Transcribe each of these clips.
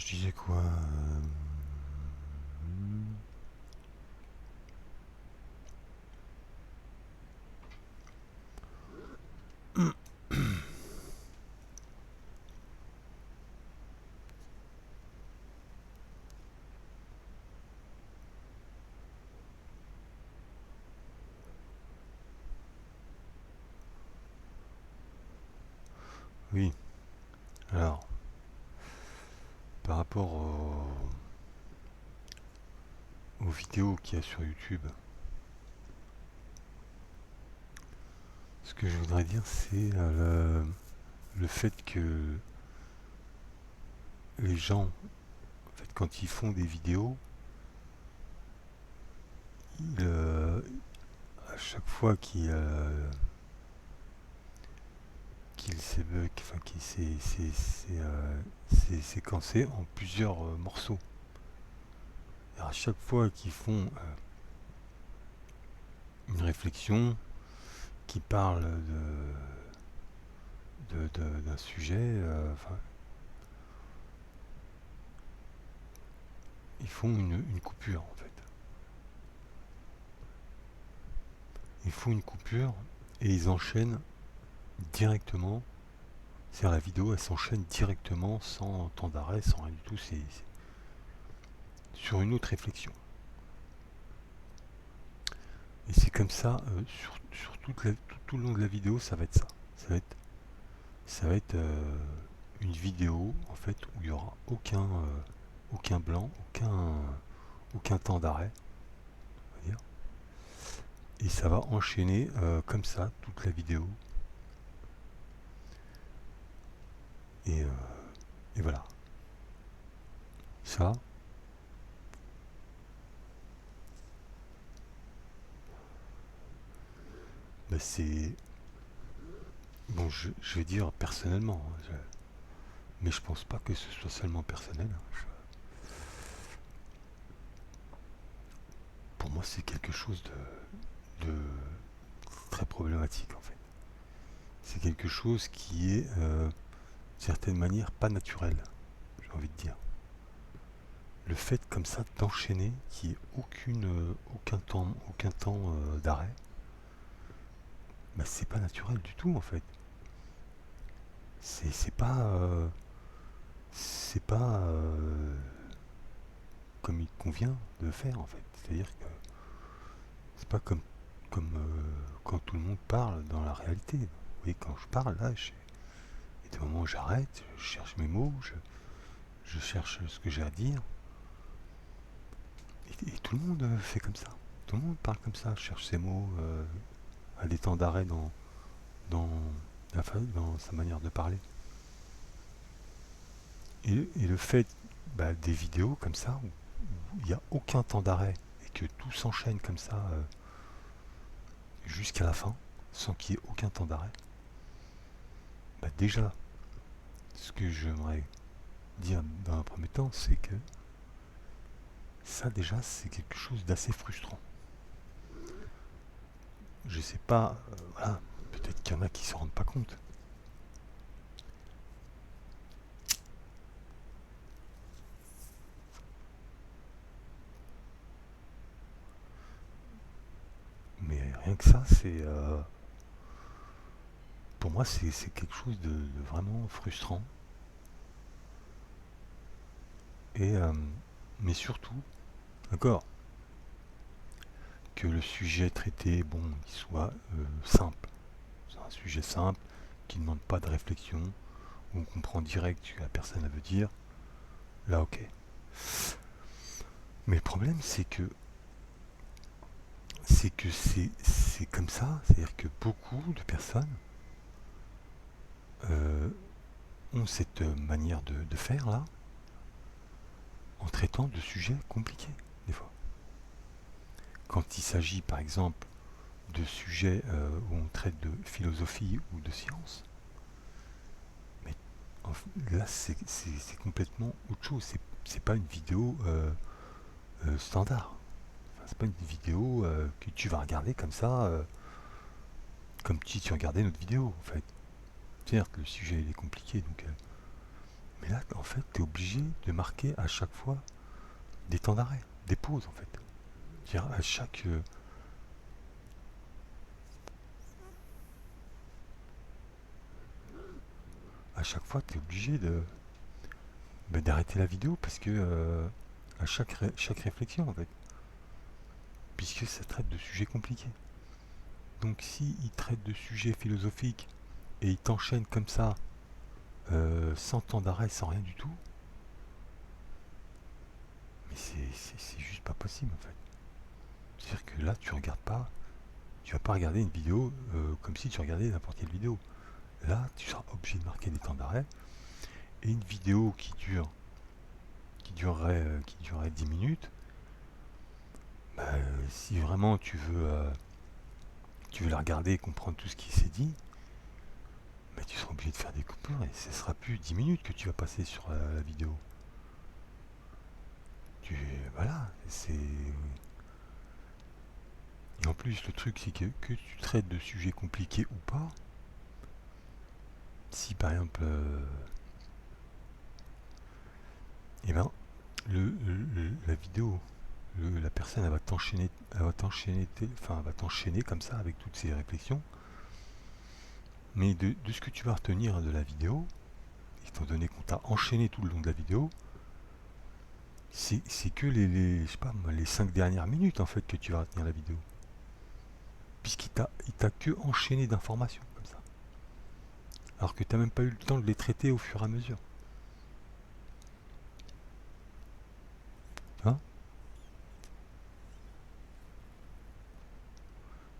je disais quoi Oui, alors, par rapport aux vidéos qu'il y a sur YouTube, ce que je voudrais dire, c'est le fait que les gens, en fait, quand ils font des vidéos, à chaque fois qu'ils c'est séquencé en plusieurs morceaux. Et à chaque fois qu'ils font une réflexion qui parle d'un sujet, ils font une coupure en fait. Ils font une coupure et ils enchaînent directement. C'est-à-dire la vidéo, elle s'enchaîne directement, sans temps d'arrêt, sans rien du tout. C'est sur une autre réflexion. Et c'est comme ça, sur tout le long de la vidéo, ça va être ça. Ça va être une vidéo en fait où il n'y aura aucun blanc, aucun temps d'arrêt, on va dire. Et ça va enchaîner comme ça toute la vidéo. Et, et voilà. Ça, bah, c'est... Bon, je vais dire personnellement, hein, mais je pense pas que ce soit seulement personnel. Pour moi, c'est quelque chose de très problématique en fait. C'est quelque chose qui est, d'une certaine manière, pas naturel, j'ai envie de dire. Le fait comme ça d'enchaîner, qu'il n'y ait aucun temps d'arrêt, bah, c'est pas naturel du tout en fait. C'est pas, c'est pas comme il convient de le faire en fait. C'est-à-dire que c'est pas quand tout le monde parle dans la réalité. Vous voyez, quand je parle là, il y a des moments où j'arrête, je cherche mes mots, je cherche ce que j'ai à dire. Et tout le monde fait comme ça. Tout le monde parle comme ça, cherche ses mots, a des temps d'arrêt dans, dans sa manière de parler. Et le fait des vidéos comme ça, où il n'y a aucun temps d'arrêt, et que tout s'enchaîne comme ça jusqu'à la fin, sans qu'il y ait aucun temps d'arrêt, déjà, ce que j'aimerais dire dans un premier temps, c'est que ça déjà, c'est quelque chose d'assez frustrant. Je sais pas, voilà, peut-être qu'il y en a qui se rendent pas compte. Mais rien que ça, c'est pour moi, c'est quelque chose de vraiment frustrant. Et mais surtout, d'accord, que le sujet traité, bon, il soit simple. C'est un sujet simple qui ne demande pas de réflexion, où on comprend direct ce que la personne veut dire. Là, ok. Mais le problème, c'est comme ça, c'est-à-dire que beaucoup de personnes euh, ont cette manière de faire là, en traitant de sujets compliqués, des fois. Quand il s'agit, par exemple, de sujets où on traite de philosophie ou de science, mais là, c'est complètement autre chose. C'est pas une vidéo standard. Enfin, c'est pas une vidéo que tu vas regarder comme ça, comme si tu regardais notre vidéo, en fait. C'est-à-dire que le sujet il est compliqué, donc Mais là, en fait, tu es obligé de marquer à chaque fois des temps d'arrêt, des pauses en fait. C'est-à-dire à chaque fois, tu es obligé d'arrêter la vidéo parce que à chaque réflexion en fait, puisque ça traite de sujets compliqués. Donc si il traite de sujets philosophiques et il t'enchaîne comme ça, sans temps d'arrêt, sans rien du tout, mais c'est juste pas possible en fait. C'est-à-dire que là, tu vas pas regarder une vidéo comme si tu regardais n'importe quelle vidéo. Là, tu seras obligé de marquer des temps d'arrêt. Et une vidéo qui durerait 10 minutes, bah, si vraiment tu veux la regarder et comprendre tout ce qui s'est dit, bah, tu seras obligé de faire des coupures et ce sera plus 10 minutes que tu vas passer sur la vidéo. Tu, voilà, c'est. Et en plus, le truc, c'est que tu traites de sujets compliqués ou pas, si par exemple, eh ben, la vidéo, la personne, elle va t'enchaîner comme ça avec toutes ses réflexions. Mais de ce que tu vas retenir de la vidéo, étant donné qu'on t'a enchaîné tout le long de la vidéo, c'est que je sais pas, les 5 dernières minutes en fait que tu vas retenir la vidéo. Puisqu'il t'a que enchaîné d'informations comme ça. Alors que tu n'as même pas eu le temps de les traiter au fur et à mesure. Hein?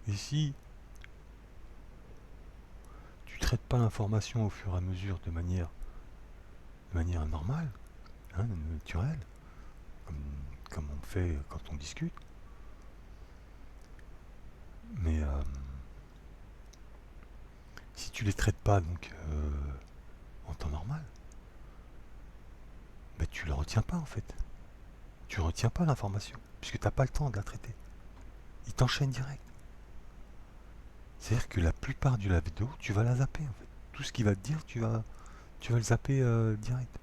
Et si tu traites pas l'information au fur et à mesure de manière normale, hein, naturelle, comme, comme on fait quand on discute, mais si tu les traites pas donc en temps normal, bah, tu le retiens pas en fait. Tu retiens pas l'information, puisque tu n'as pas le temps de la traiter. Il t'enchaîne direct. C'est-à-dire que la plupart de la vidéo, tu vas la zapper en fait. Tout ce qu'il va te dire, tu vas le zapper direct.